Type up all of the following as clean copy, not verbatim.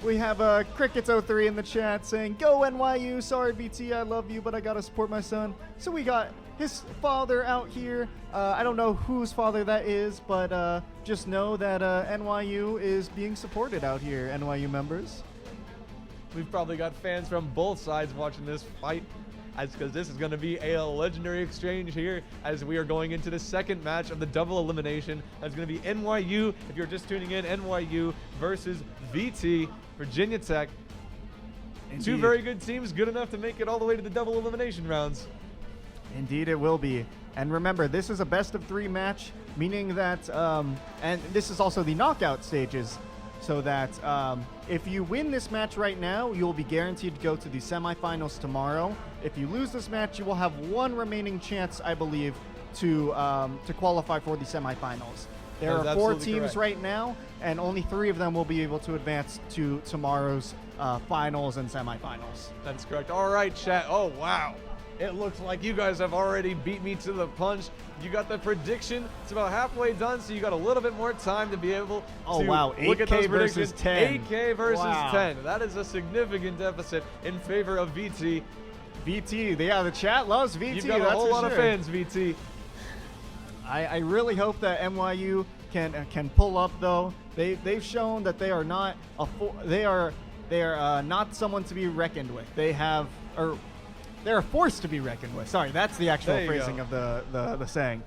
We have Crickets03 in the chat saying, "Go NYU, sorry BT, I love you, but I gotta support my son." So we got his father out here. I don't know whose father that is, but just know that NYU is being supported out here, NYU members. We've probably got fans from both sides watching this fight, because this is going to be a legendary exchange here as we are going into the second match of the double elimination. That's going to be NYU, if you're just tuning in, NYU versus VT, Virginia Tech. Indeed. Two very good teams, good enough to make it all the way to the double elimination rounds. Indeed it will be. And remember, this is a best of 3 match, meaning that, and this is also the knockout stages, so that if you win this match right now, you'll be guaranteed to go to the semifinals tomorrow. If you lose this match, you will have one remaining chance, I believe, to qualify for the semifinals. There are 4 teams correct. right now, and only 3 of them will be able to advance to tomorrow's finals and semifinals. That's correct. All right, chat. Oh, wow. It looks like you guys have already beat me to the punch. You got the prediction. It's about halfway done, so you got a little bit more time to be able to look at those 8K versus predictions. 10. 8K versus Wow. 10. That is a significant deficit in favor of VT. VT, yeah, the chat loves VT. You've got a that's whole for lot of sure. fans, VT. I really hope that NYU can pull up, though. They've shown that they are not they are not someone to be reckoned with. They're a force to be reckoned with. Sorry, that's the actual phrasing of the saying.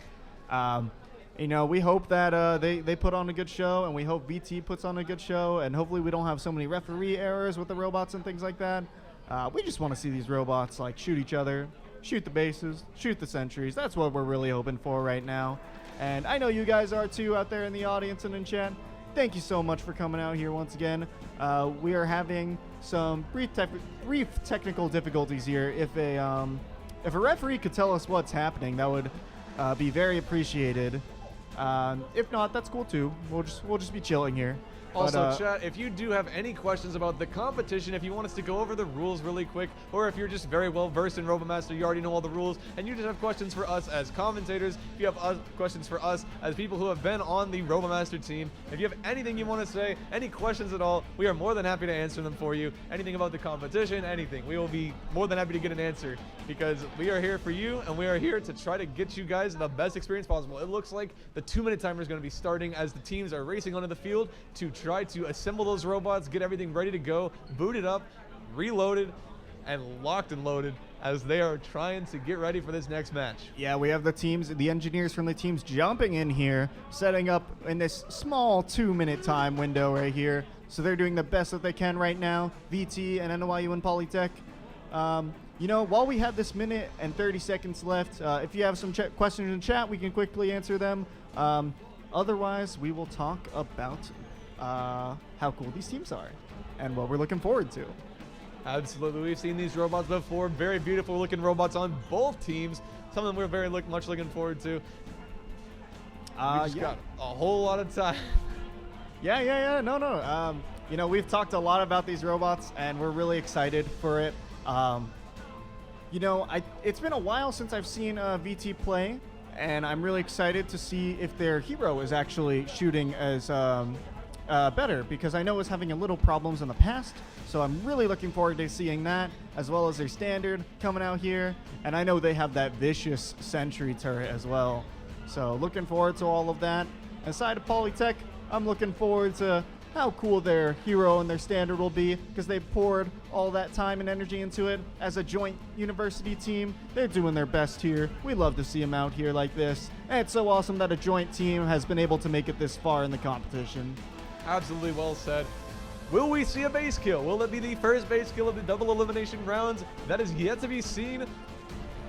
We hope that they put on a good show, and we hope VT puts on a good show, and hopefully we don't have so many referee errors with the robots and things like that. We just want to see these robots like shoot each other, shoot the bases, shoot the sentries. That's what we're really hoping for right now. And I know you guys are too out there in the audience and in chat. Thank you so much for coming out here once again. We are having some brief technical difficulties here. If a referee could tell us what's happening, that would be very appreciated. If not, that's cool too. We'll just be chilling here. Also, chat, if you do have any questions about the competition, if you want us to go over the rules really quick, or if you're just very well versed in RoboMaster, you already know all the rules, and you just have questions for us as commentators, if you have questions for us as people who have been on the RoboMaster team, if you have anything you want to say, any questions at all, we are more than happy to answer them for you. Anything about the competition, anything. We will be more than happy to get an answer, because we are here for you, and we are here to try to get you guys the best experience possible. It looks like the 2-minute timer is going to be starting as the teams are racing onto the field to try to assemble those robots, get everything ready to go, booted up, reloaded, and locked and loaded as they are trying to get ready for this next match. Yeah, we have the engineers from the teams jumping in here, setting up in this small 2-minute time window right here. So they're doing the best that they can right now, VT and NYU and Polytech. While we have this minute and 30 seconds left, if you have some questions in chat, we can quickly answer them. Otherwise, we will talk about how cool these teams are and what we're looking forward to. Absolutely. We've seen these robots before. Very beautiful looking robots on both teams. Some of them we're very much looking forward to. We just got a whole lot of time. Yeah. No. We've talked a lot about these robots, and we're really excited for it. It's been a while since I've seen VT play, and I'm really excited to see if their hero is actually shooting as better, because I know it was having a little problems in the past. So I'm really looking forward to seeing that, as well as their standard coming out here. And I know they have that vicious sentry turret as well. So looking forward to all of that. Aside of Polytech, I'm looking forward to how cool their hero and their standard will be, because they poured all that time and energy into it as a joint university team. They're doing their best here. We love to see them out here like this. And it's so awesome that a joint team has been able to make it this far in the competition. Absolutely well said. Will we see a base kill? Will it be the first base kill of the double elimination rounds? That is yet to be seen.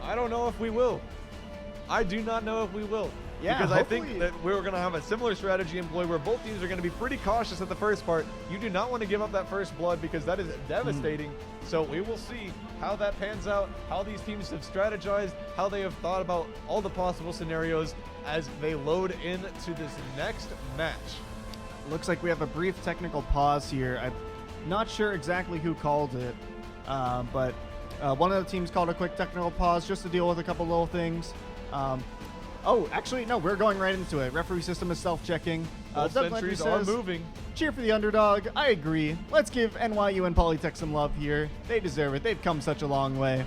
I don't know if we will. I do not know if we will. Yeah, because I think that we're going to have a similar strategy employed where both teams are going to be pretty cautious at the first part. You do not want to give up that first blood, because that is devastating. So we will see how that pans out, how these teams have strategized, how they have thought about all the possible scenarios as they load into this next match. Looks like we have a brief technical pause here. I'm not sure exactly who called it, but one of the teams called a quick technical pause just to deal with a couple little things. Actually, no, we're going right into it. Referee system is self-checking. Both Doug sentries Landry are says, moving. cheer for the underdog. I agree. Let's give NYU and Polytech some love here. They deserve it. They've come such a long way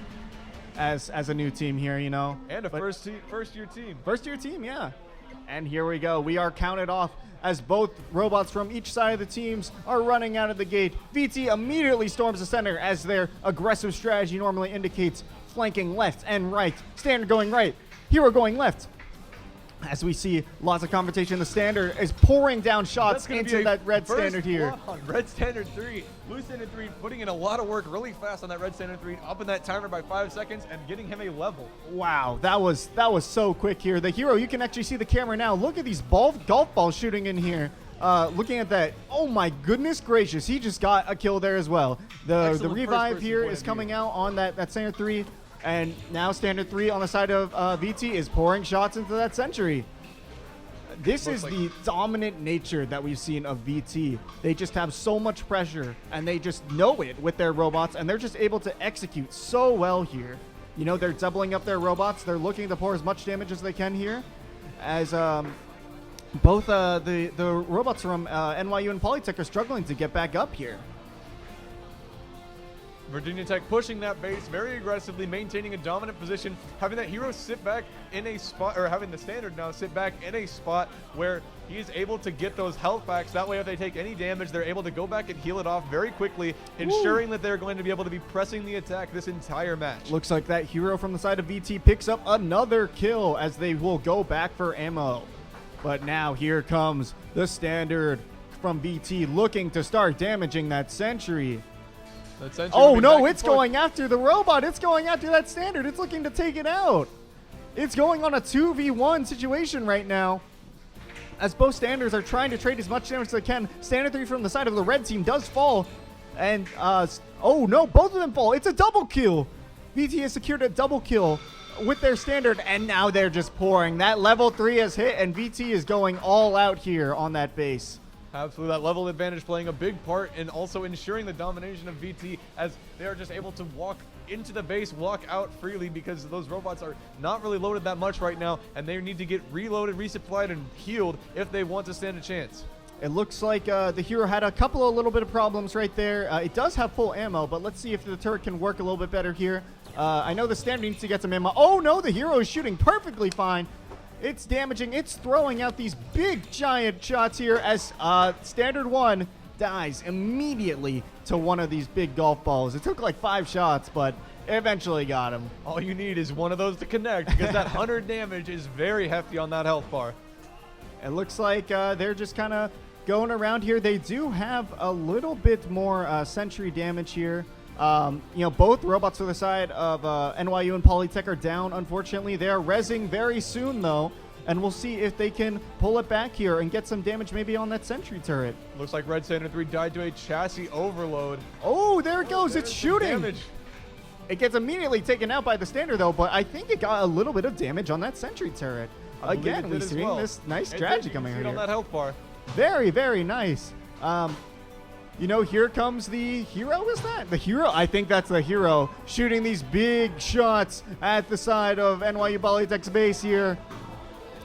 as a new team here, you know. And a first-year team. First-year team, yeah. And here we go. We are counted off as both robots from each side of the teams are running out of the gate. VT immediately storms the center as their aggressive strategy normally indicates, flanking left and right. Standard going right. Hero going left. As we see lots of confrontation, the standard is pouring down shots into that red standard here. Red standard 3. Blue standard 3 putting in a lot of work really fast on that red standard 3, upping that timer by 5 seconds and getting him a level. Wow, that was so quick here. The hero, you can actually see the camera now. Look at these golf balls shooting in here. Looking at that, oh my goodness gracious, he just got a kill there as well. The revive here is coming out on that standard 3. And now standard 3 on the side of VT is pouring shots into that sentry. This is the dominant nature that we've seen of VT. They just have so much pressure, and they just know it with their robots, and they're just able to execute so well here. You know, they're doubling up their robots. They're looking to pour as much damage as they can here. As both the robots from NYU and Polytech are struggling to get back up here. Virginia Tech pushing that base very aggressively, maintaining a dominant position, having that hero sit back in a spot, or having the standard now sit back in a spot where he is able to get those health packs. That way, if they take any damage, they're able to go back and heal it off very quickly, ensuring that they're going to be able to be pressing the attack this entire match. Looks like that hero from the side of VT picks up another kill as they will go back for ammo. But now here comes the standard from VT looking to start damaging that sentry. Oh no, it's going after the robot. It's going after that standard. It's looking to take it out. It's going on a 2v1 situation right now, as both standards are trying to trade as much damage as they can. Standard 3 from the side of the red team does fall. And, oh no, both of them fall. It's a double kill. VT has secured a double kill with their standard, and now they're just pouring. That level 3 has hit, and VT is going all out here on that base. Absolutely, that level advantage playing a big part in also ensuring the domination of VT, as they are just able to walk into the base, walk out freely, because those robots are not really loaded that much right now, and they need to get reloaded, resupplied, and healed if they want to stand a chance. It looks like the hero had a couple of little bit of problems right there. It does have full ammo, but let's see if the turret can work a little bit better here. I know the standard needs to get some ammo. Oh no, the hero is shooting perfectly fine. It's damaging. It's throwing out these big, giant shots here as Standard 1 dies immediately to one of these big golf balls. It took like 5 shots, but it eventually got him. All you need is one of those to connect, because that 100 damage is very hefty on that health bar. It looks like they're just kind of going around here. They do have a little bit more sentry damage here. You know, both robots to the side of NYU and Polytech are down, unfortunately. They are rezzing very soon, though, and we'll see if they can pull it back here and get some damage maybe on that sentry turret. Looks like Red Standard 3 died to a chassis overload. Oh, there it goes. It's shooting. Damage. It gets immediately taken out by the standard, though, but I think it got a little bit of damage on that sentry turret. Again, we're seeing this nice strategy coming here. On that health bar. Very, very nice. You know, here comes the hero, is that? The hero? I think that's the hero shooting these big shots at the side of NYU Polytech's base here.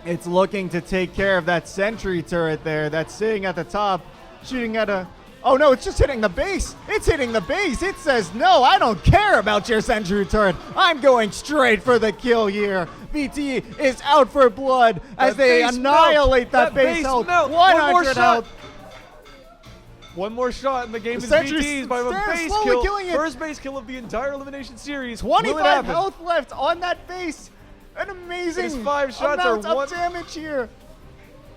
It's looking to take care of that sentry turret there that's sitting at the top, shooting at a... Oh no, it's just hitting the base. It's hitting the base. It says, no, I don't care about your sentry turret. I'm going straight for the kill here. VT is out for blood as they annihilate that base health. 100 health. One more shot and the game is VT's by a base kill. First base kill of the entire elimination series. 25 health left on that base. An amazing 5 shots amount of damage here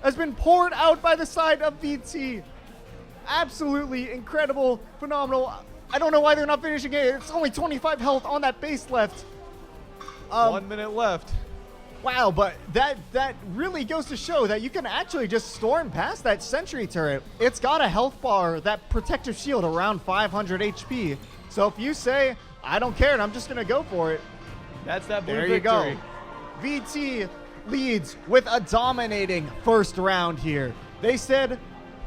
has been poured out by the side of VT. Absolutely incredible, phenomenal. I don't know why they're not finishing it. It's only 25 health on that base left. 1 minute left. Wow, but that really goes to show that you can actually just storm past that sentry turret. It's got a health bar, that protective shield around 500 HP. So if you say, I don't care and I'm just going to go for it. That's that blue victory. There you go. VT leads with a dominating first round here. They said,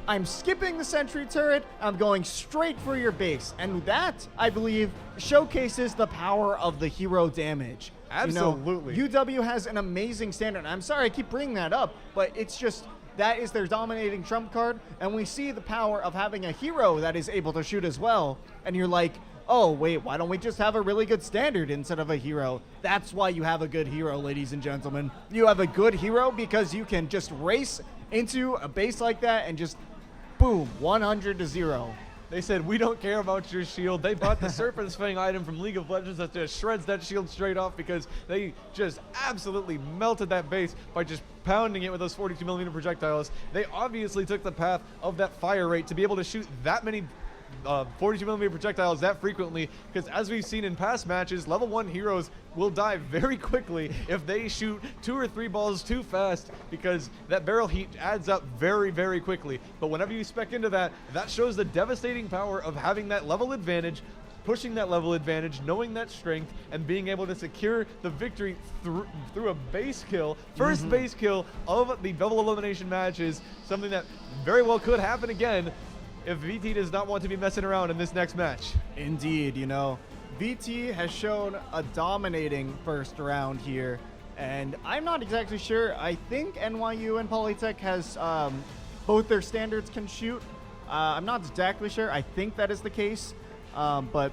I'm skipping the sentry turret. I'm going straight for your base. And that, I believe, showcases the power of the hero damage. Absolutely. You know, UW has an amazing standard. I'm sorry I keep bringing that up, but it's just that is their dominating trump card, and we see the power of having a hero that is able to shoot as well, and you're like, oh, wait, why don't we just have a really good standard instead of a hero? That's why you have a good hero, ladies and gentlemen. You have a good hero because you can just race into a base like that and just, boom, 100-0. They said, we don't care about your shield. They bought the Serpent's Fang item from League of Legends that just shreds that shield straight off because they just absolutely melted that base by just pounding it with those 42mm projectiles. They obviously took the path of that fire rate to be able to shoot that many 42mm projectiles that frequently, because as we've seen in past matches, level 1 heroes will die very quickly if they shoot 2 or 3 balls too fast, because that barrel heat adds up very, very quickly. But whenever you spec into that, that shows the devastating power of having that level advantage, pushing that level advantage, knowing that strength, and being able to secure the victory through a base kill. First base kill of the double elimination match is something that very well could happen again if VT does not want to be messing around in this next match. Indeed, you know, VT has shown a dominating first round here, and I'm not exactly sure. I think NYU and Polytech has both their standards can shoot. I'm not exactly sure. I think that is the case, but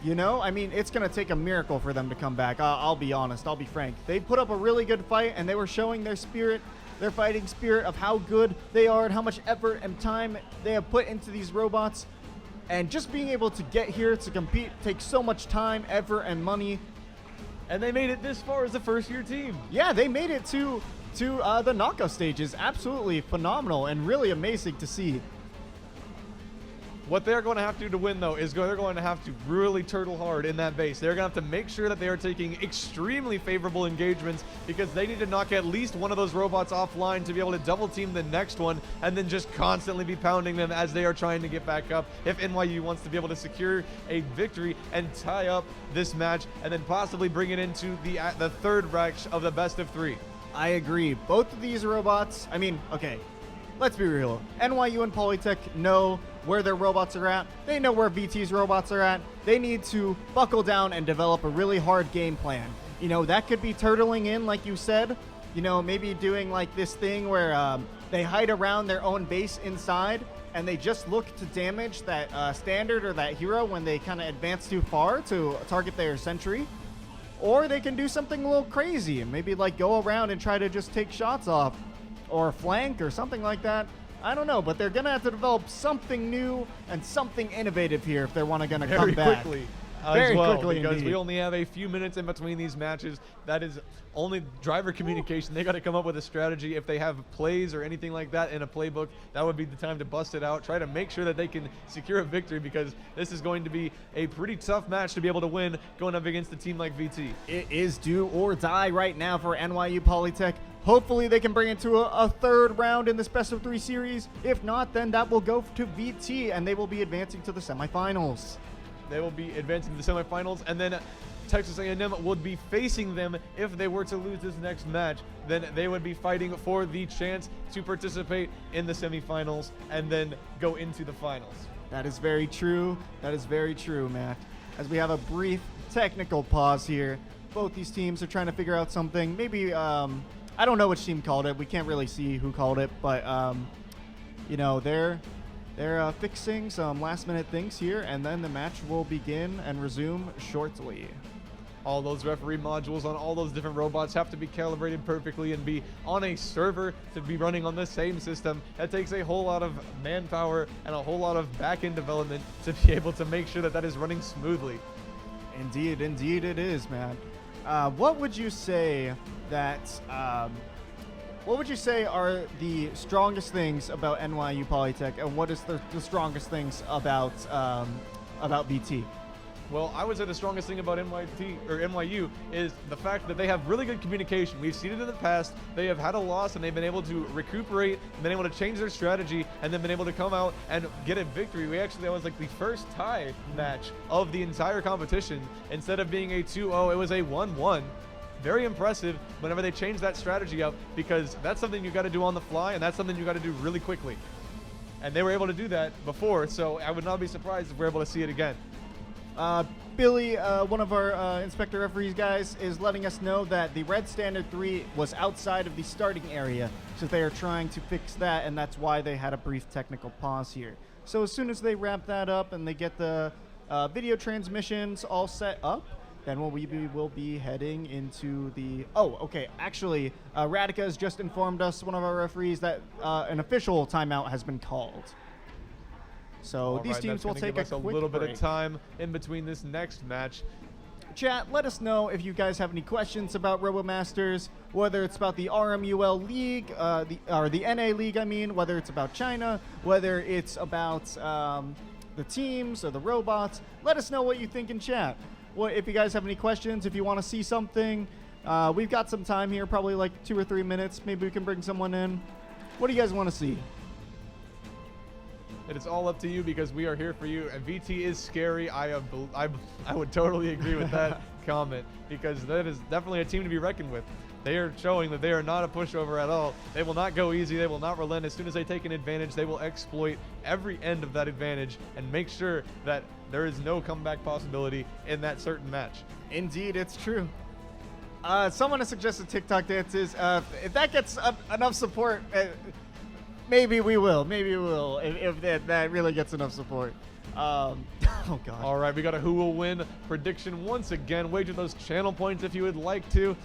you know, I mean, it's going to take a miracle for them to come back. I'll be honest. I'll be frank. They put up a really good fight, and they were showing their spirit, their fighting spirit of how good they are and how much effort and time they have put into these robots. And just being able to get here to compete takes so much time, effort, and money. And they made it this far as a first-year team. Yeah, they made it to the knockout stages. Absolutely phenomenal and really amazing to see. What they're going to have to do to win, though, is they're going to have to really turtle hard in that base. They're going to have to make sure that they are taking extremely favorable engagements, because they need to knock at least one of those robots offline to be able to double team the next one and then just constantly be pounding them as they are trying to get back up if NYU wants to be able to secure a victory and tie up this match and then possibly bring it into the third match of the best of 3. I agree. Both of these robots, I mean, okay, let's be real. NYU and Polytech know where their robots are at. They know where VT's robots are at. They need to buckle down and develop a really hard game plan. You know, that could be turtling in, like you said. You know, maybe doing like this thing where they hide around their own base inside and they just look to damage that standard or that hero when they kind of advance too far to target their sentry. Or they can do something a little crazy and maybe like go around and try to just take shots off or flank or something like that. I don't know, but they're going to have to develop something new and something innovative here if they're going to come back. Very quickly, because indeed. we only have a few minutes in between these matches. That is only driver communication. They got to come up with a strategy. If they have plays or anything like that in a playbook, that would be the time to bust it out. Try to make sure that they can secure a victory, because this is going to be a pretty tough match to be able to win going up against a team like VT. It is do or die right now for NYU Polytech. Hopefully they can bring it to a third round in this best of 3 series. If not, then that will go to VT and they will be advancing to the semifinals. They will be advancing to the semifinals, and then Texas A&M would be facing them if they were to lose this next match. Then they would be fighting for the chance to participate in the semifinals and then go into the finals. That is very true. That is very true, Matt. As we have a brief technical pause here, both these teams are trying to figure out something. Maybe, I don't know which team called it. We can't really see who called it, but, you know, they're fixing some last-minute things here, and then the match will begin and resume shortly. All those referee modules on all those different robots have to be calibrated perfectly and be on a server to be running on the same system. That takes a whole lot of manpower and a whole lot of back-end development to be able to make sure that that is running smoothly. Indeed, indeed it is, man. What would you say that... what would you say are the strongest things about NYU Polytech, and what is the strongest things about VT? Well, I would say the strongest thing about NYU is the fact that they have really good communication. We've seen it in the past. They have had a loss and they've been able to recuperate, been able to change their strategy, and then been able to come out and get a victory. That was like the first tie match of the entire competition. Instead of being a 2-0, it was a 1-1. Very impressive whenever they change that strategy up, because that's something you got to do on the fly, and that's something you got to do really quickly. And they were able to do that before, so I would not be surprised if we're able to see it again. Billy, one of our inspector referees guys, is letting us know that the red standard 3 was outside of the starting area, so they are trying to fix that, and that's why they had a brief technical pause here. So as soon as they wrap that up and they get the video transmissions all set up, then we will be heading into the... Oh, okay. Actually, Radica has just informed us, one of our referees, that an official timeout has been called. So these teams will take a little bit of time in between this next match. Chat, let us know if you guys have any questions about RoboMasters, whether it's about the RMUL League, or the NA League, I mean, whether it's about China, whether it's about the teams or the robots. Let us know what you think in chat. Well, if you guys have any questions, if you want to see something, we've got some time here, probably like 2 or 3 minutes. Maybe we can bring someone in. What do you guys want to see? It is all up to you because we are here for you. And VT is scary. I would totally agree with that comment because that is definitely a team to be reckoned with. They are showing that they are not a pushover at all. They will not go easy. They will not relent. As soon as they take an advantage, they will exploit every end of that advantage and make sure that there is no comeback possibility in that certain match. Indeed, it's true. Someone has suggested TikTok dances. If that gets enough support, maybe we will. Maybe we will. If that really gets enough support. Oh, God. All right, we got a who will win prediction once again. Wager those channel points if you would like to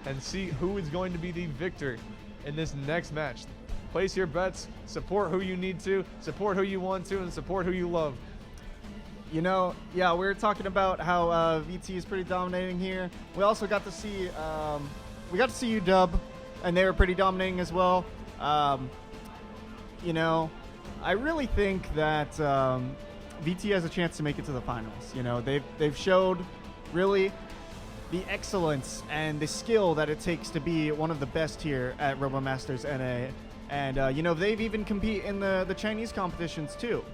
and see who is going to be the victor in this next match. Place your bets, support who you need to, support who you want to, and support who you love. You know, yeah, we were talking about how VT is pretty dominating here. We also got to see UW, and they were pretty dominating as well. You know, I really think that VT has a chance to make it to the finals. You know, they've showed really the excellence and the skill that it takes to be one of the best here at RoboMasters NA. And, you know, they've even compete in the Chinese competitions, too.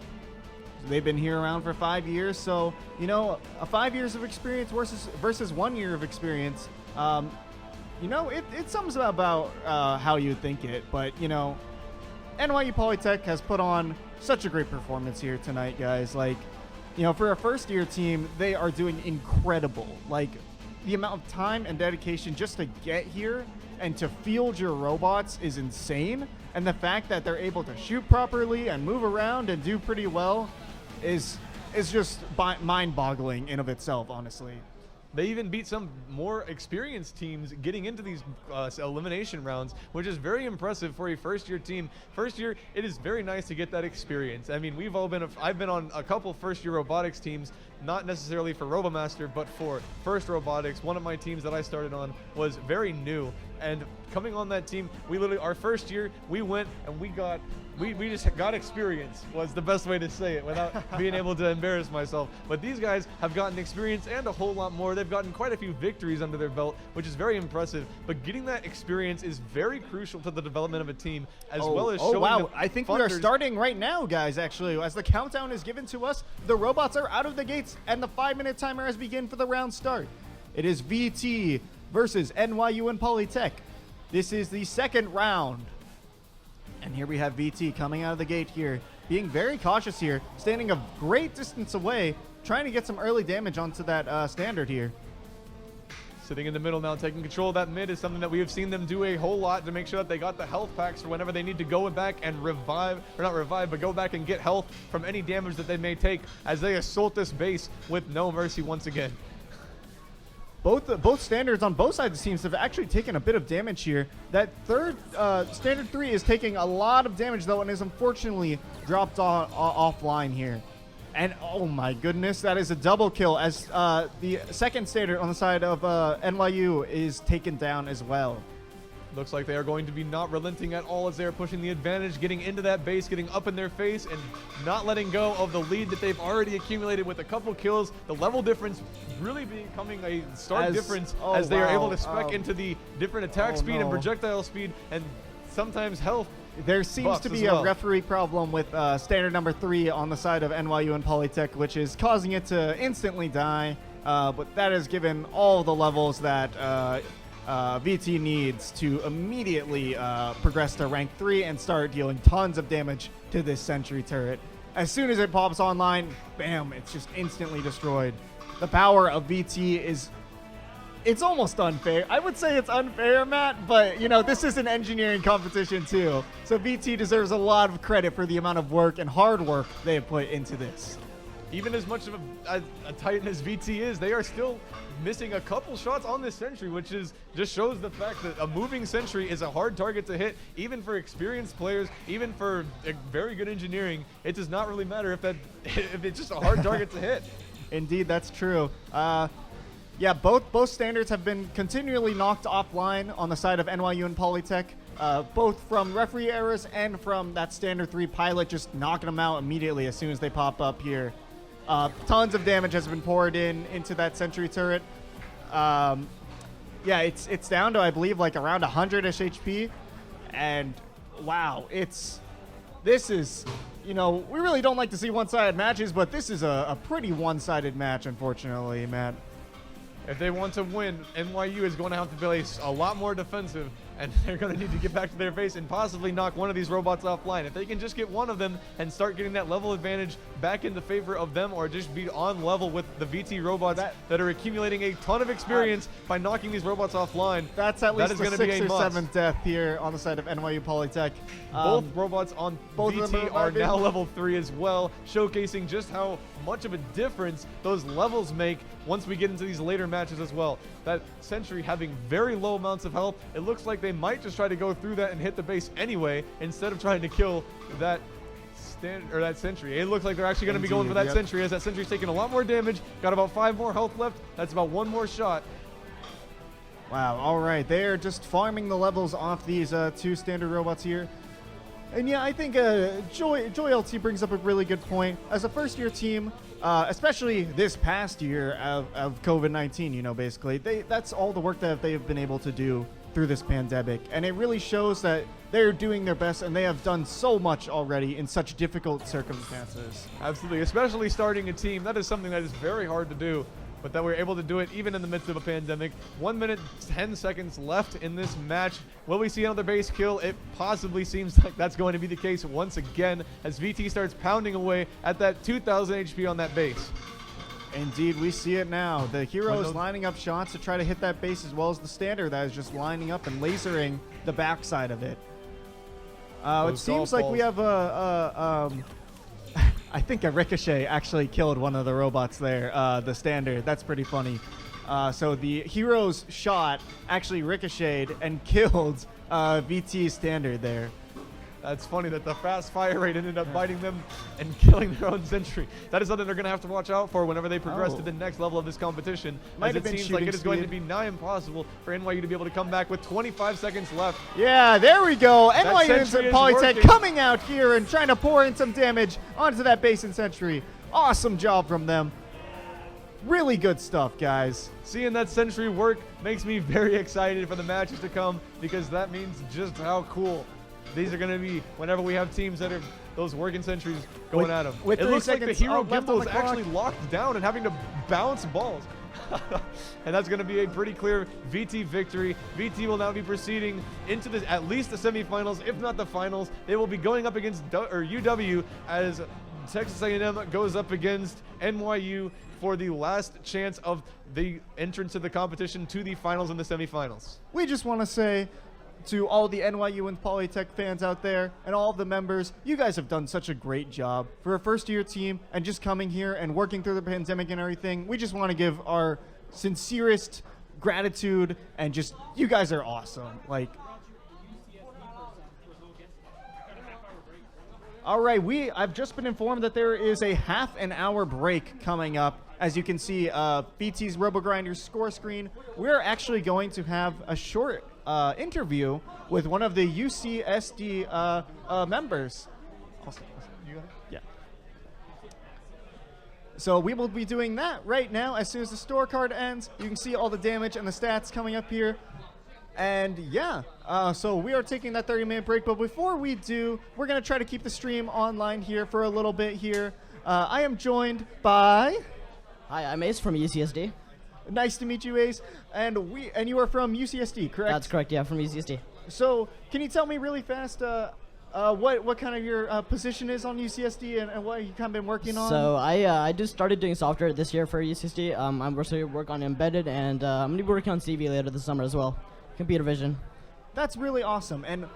They've been here around for 5 years. So, you know, 5 years of experience versus 1 year of experience, you know, it sums about how you think it. But, you know, NYU Polytech has put on such a great performance here tonight, guys. Like, you know, for a first-year team, they are doing incredible. Like, the amount of time and dedication just to get here and to field your robots is insane. And the fact that they're able to shoot properly and move around and do pretty well is just mind-boggling in of itself, honestly. They even beat some more experienced teams getting into these elimination rounds, which is very impressive for a first-year team. First year, it is very nice to get that experience. I mean, I've been on a couple first-year robotics teams, not necessarily for RoboMaster, but for First Robotics. One of my teams that I started on was very new, and coming on that team, we literally, our first year, we went and we just got experience, was the best way to say it without being able to embarrass myself. But these guys have gotten experience and a whole lot more. They've gotten quite a few victories under their belt, which is very impressive. But getting that experience is very crucial to the development of a team, as well as showing wow. I think we are starting right now, guys, actually. As the countdown is given to us, the robots are out of the gates, and the 5-minute timer has begun for the round start. It is VT versus NYU and Polytech. This is the second round. And here we have VT coming out of the gate here, being very cautious here, standing a great distance away, trying to get some early damage onto that standard here. Sitting in the middle now, taking control of that mid is something that we have seen them do a whole lot to make sure that they got the health packs for whenever they need to go back and revive, or not revive, but go back and get health from any damage that they may take as they assault this base with no mercy once again. Both standards on both sides of teams have actually taken a bit of damage here. That third standard 3 is taking a lot of damage though, and is unfortunately dropped offline here. And oh my goodness, that is a double kill as the second standard on the side of NYU is taken down as well. Looks like they are going to be not relenting at all as they are pushing the advantage, getting into that base, getting up in their face, and not letting go of the lead that they've already accumulated with a couple kills. The level difference really becoming a stark difference as they are able to spec into the different attack speed and projectile speed, and sometimes health. There seems to be a referee problem with standard number 3 on the side of NYU and Polytech, which is causing it to instantly die. But that has given all the levels that VT needs to immediately progress to rank 3 and start dealing tons of damage to this sentry turret. as soon as it pops online, bam, it's just instantly destroyed. The power of VT it's almost unfair. I would say it's unfair, Matt, but this is an engineering competition too. So VT deserves a lot of credit for the amount of work and hard work they have put into this. Even as much of a titan as VT is, they are still missing a couple shots on this sentry, which just shows the fact that a moving sentry is a hard target to hit, even for experienced players, even for very good engineering. It does not really matter if it's just a hard target to hit. Indeed, that's true. Yeah, both standards have been continually knocked offline on the side of NYU and Polytech, both from referee errors and from that standard 3 pilot just knocking them out immediately as soon as they pop up here. Tons of damage has been poured into that sentry turret. Yeah, it's down to, I believe, like around 100-ish HP, and wow, this is, we really don't like to see one-sided matches, but this is a pretty one-sided match, unfortunately, Matt. If they want to win, NYU is going to have to play a lot more defensive, and they're going to need to get back to their base and possibly knock one of these robots offline. If they can just get one of them and start getting that level advantage back into favor of them, or just be on level with the VT robots that are accumulating a ton of experience by knocking these robots offline, that's at least the 6th or 7th death here on the side of NYU Polytech. Both robots on VT are now level 3 as well, showcasing just how much of a difference those levels make once we get into these later matches as well. That sentry having very low amounts of health, it looks like they might just try to go through that and hit the base anyway instead of trying to kill that sentry. It looks like they're actually going to be going for that sentry, as that sentry's taking a lot more damage, got about 5 more health left. That's about 1 more shot. Wow, all right, they're just farming the levels off these 2 standard robots here. And yeah, I think Joy LT brings up a really good point. As a first-year team, especially this past year of COVID-19, basically, that's all the work that they've been able to do through this pandemic. And it really shows that they're doing their best, and they have done so much already in such difficult circumstances. Absolutely, especially starting a team. That is something that is very hard to do, but that we're able to do it even in the midst of a pandemic. 1 minute, 10 seconds left in this match. Will we see another base kill? It possibly seems like that's going to be the case once again, as VT starts pounding away at that 2,000 HP on that base. Indeed, we see it now. The hero is lining up shots to try to hit that base, as well as the standard that is just lining up and lasering the backside of it. It seems like we have I think a ricochet actually killed one of the robots there, the standard. That's pretty funny. So the hero's shot actually ricocheted and killed VT's standard there. That's funny that the fast fire rate ended up biting them and killing their own sentry. That is something they're going to have to watch out for whenever they progress to the next level of this competition. As it seems like it is going to be nigh impossible for NYU to be able to come back with 25 seconds left. Yeah, there we go. NYU and Polytech coming out here and trying to pour in some damage onto that base and sentry. Awesome job from them. Really good stuff, guys. Seeing that sentry work makes me very excited for the matches to come, because that means just how cool these are going to be whenever we have teams that are those working sentries going at them. It looks like the hero gimbal is actually locked down and having to bounce balls. And that's going to be a pretty clear VT victory. VT will now be proceeding into at least the semifinals, if not the finals. They will be going up against UW as Texas A&M goes up against NYU for the last chance of the entrance to the competition to the finals and the semifinals. We just want to say to all the NYU and Polytech fans out there and all of the members, you guys have done such a great job for a first-year team, and just coming here and working through the pandemic and everything. We just want to give our sincerest gratitude, and just, you guys are awesome. Like, all right, I've just been informed that there is a half an hour break coming up. As you can see, BT's RoboGrinder's score screen. We're actually going to have a short interview with one of the UCSD members. Awesome. You got it? Yeah. So we will be doing that right now. As soon as the store card ends, you can see all the damage and the stats coming up here. And yeah, so we are taking that 30-minute break. But before we do, we're going to try to keep the stream online here for a little bit here. I am joined by... Hi, I'm Ace from UCSD. Nice to meet you, Ace. And you are from UCSD, correct? That's correct, yeah, from UCSD. So can you tell me really fast, what kind of your position is on UCSD and what you kind of been working on? So I just started doing software this year for UCSD. I'm also work on embedded, and I'm gonna be working on CV later this summer as well, computer vision. That's really awesome. And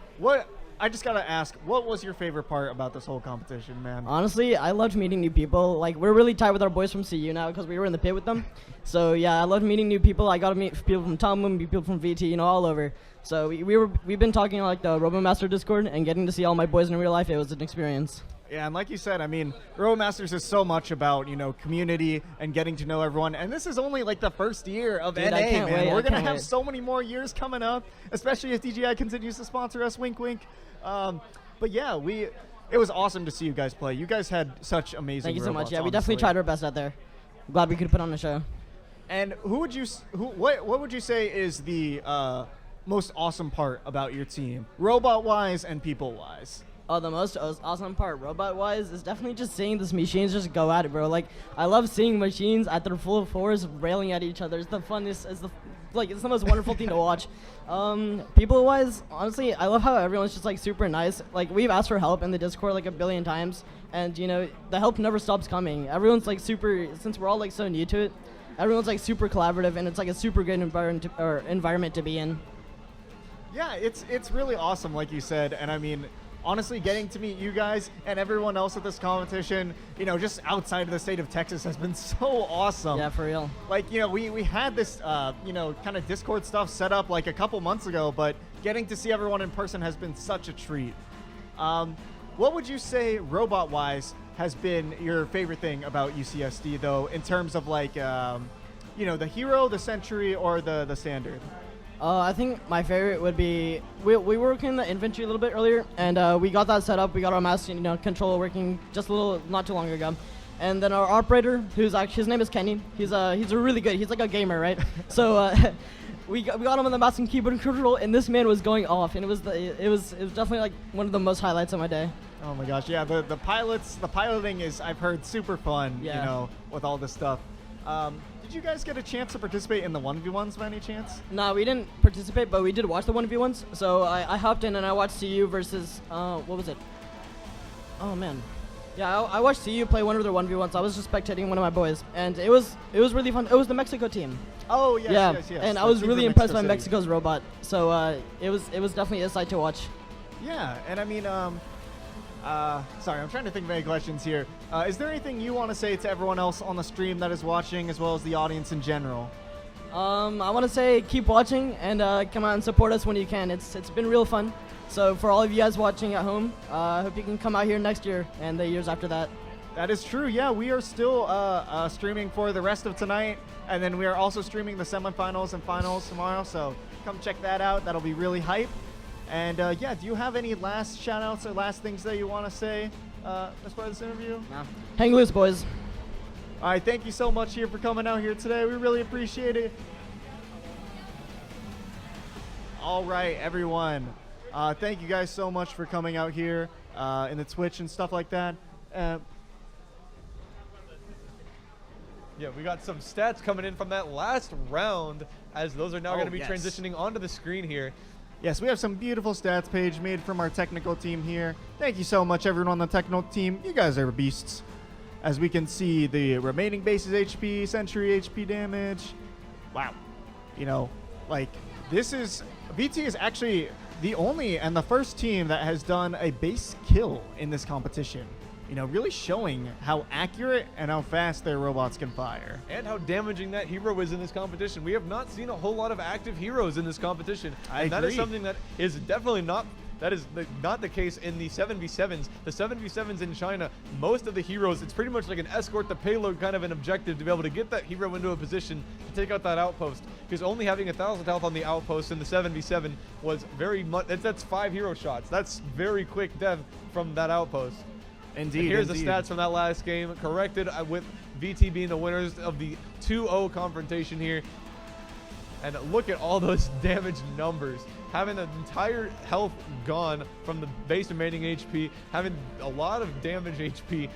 I just gotta ask, what was your favorite part about this whole competition, man? Honestly, I loved meeting new people. Like, we're really tight with our boys from CU now because we were in the pit with them. So yeah, I loved meeting new people. I got to meet people from Talmud, people from VT, all over. So we've been talking on like the RoboMaster Discord and getting to see all my boys in real life. It was an experience. Yeah, and like you said, I mean, RoboMasters is so much about, community and getting to know everyone. And this is only like the first year of Dude, NA, I can't man. wait. We're going to can't have wait. so many more years coming up, especially if DJI continues to sponsor us, wink, wink. But yeah, it was awesome to see you guys play. You guys had such amazing Thank you so much. robots, Yeah, we definitely honestly. tried our best out there. Glad we could put on a show. And what would you say is the most awesome part about your team, robot-wise and people-wise? Oh, the most awesome part, robot-wise, is definitely just seeing these machines just go at it, bro. Like, I love seeing machines at their full force railing at each other. It's the funnest. It's the most wonderful thing to watch. People-wise, honestly, I love how everyone's just like super nice. Like, we've asked for help in the Discord like a billion times, and the help never stops coming. Everyone's like super. Since we're all like so new to it, everyone's like super collaborative, and it's like a super good environment to be in. Yeah, it's really awesome, like you said, and I mean, honestly, getting to meet you guys and everyone else at this competition, just outside of the state of Texas has been so awesome. Yeah, for real. Like, we had this, kind of Discord stuff set up like a couple months ago, but getting to see everyone in person has been such a treat. What would you say, robot-wise, has been your favorite thing about UCSD, though, in terms of like, the hero, the Sentry, or the standard? I think my favorite would be we were working in the infantry a little bit earlier, and we got that set up. We got our mouse controller working just not too long ago, and then our operator, his name is Kenny. He's a really good. He's like a gamer, right? So we got him on the mouse and keyboard control, and this man was going off, and it was definitely like one of the most highlights of my day. Oh my gosh, yeah, the piloting is, I've heard, super fun. Yeah. With all this stuff. Did you guys get a chance to participate in the 1v1s by any chance? No, we didn't participate, but we did watch the 1v1s. So I hopped in and I watched CU versus, what was it? Oh, man. Yeah, I watched CU play one of their 1v1s. I was just spectating one of my boys, and it was really fun. It was the Mexico team. Oh, yes, yeah, yes. And I The was team really from impressed by Mexico City. Mexico's robot. So it was definitely a sight to watch. Yeah, and I mean, sorry, I'm trying to think of any questions here. Is there anything you want to say to everyone else on the stream that is watching, as well as the audience in general? I want to say keep watching and come out and support us when you can. It's been real fun. So for all of you guys watching at home, I hope you can come out here next year and the years after that. That is true. Yeah, we are still streaming for the rest of tonight, and then we are also streaming the semifinals and finals tomorrow. So come check that out. That'll be really hype. And yeah, do you have any last shout-outs or last things that you want to say as part of this interview? Nah. Hang loose, boys. All right, thank you so much here for coming out here today. We really appreciate it. All right, everyone. Thank you guys so much for coming out here in the Twitch and stuff like that. Yeah, we got some stats coming in from that last round, as those are now going to be yes. transitioning onto the screen here. Yes, we have some beautiful stats page made from our technical team here. Thank you so much, everyone on the technical team. You guys are beasts. As we can see, the remaining bases HP, Sentry HP damage. Wow. VT is actually the only and the first team that has done a base kill in this competition. Really showing how accurate and how fast their robots can fire. And how damaging that hero is in this competition. We have not seen a whole lot of active heroes in this competition. I That is agree. something that is definitely not the case in the 7v7s. The 7v7s in China, most of the heroes, it's pretty much like an escort the payload kind of an objective to be able to get that hero into a position to take out that outpost. Because only having 1,000 health on the outpost in the 7v7 was very much, that's 5 hero shots. That's very quick death from that outpost. Indeed. And here's indeed. the stats from that last game, corrected with VT being the winners of the 2-0 confrontation here. And look at all those damage numbers. Having the entire health gone from the base remaining HP, having a lot of damage HP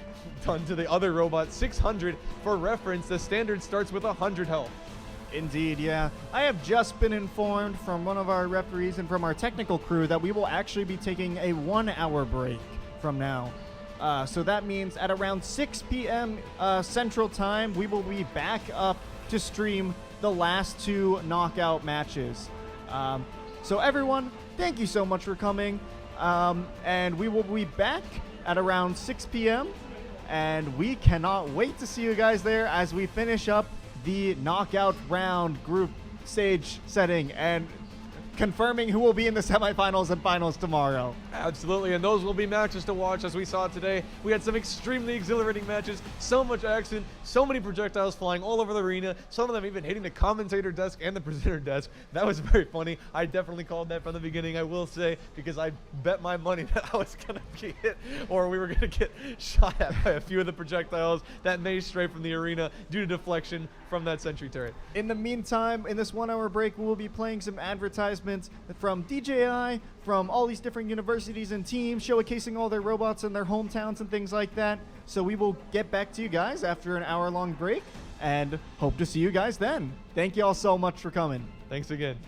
done to the other robot, 600. For reference, the standard starts with 100 health. Indeed, yeah. I have just been informed from one of our referees and from our technical crew that we will actually be taking a 1-hour break from now. So that means at around 6 p.m. Central Time, we will be back up to stream the last 2 knockout matches. So everyone, thank you so much for coming. And we will be back at around 6 p.m. And we cannot wait to see you guys there as we finish up the knockout round group stage setting and confirming who will be in the semifinals and finals tomorrow. Absolutely, and those will be matches to watch. As we saw today, we had some extremely exhilarating matches, so much action, so many projectiles flying all over the arena, some of them even hitting the commentator desk and the presenter desk. That was very funny. I definitely called that from the beginning, I will say, because I bet my money that I was going to be hit or we were going to get shot at by a few of the projectiles that may stray from the arena due to deflection from that sentry turret. In the meantime, in this 1-hour break, we will be playing some advertisements from DJI, from all these different universities and teams, showcasing all their robots in their hometowns and things like that. So we will get back to you guys after an hour-long break, and hope to see you guys then. Thank you all so much for coming. Thanks again.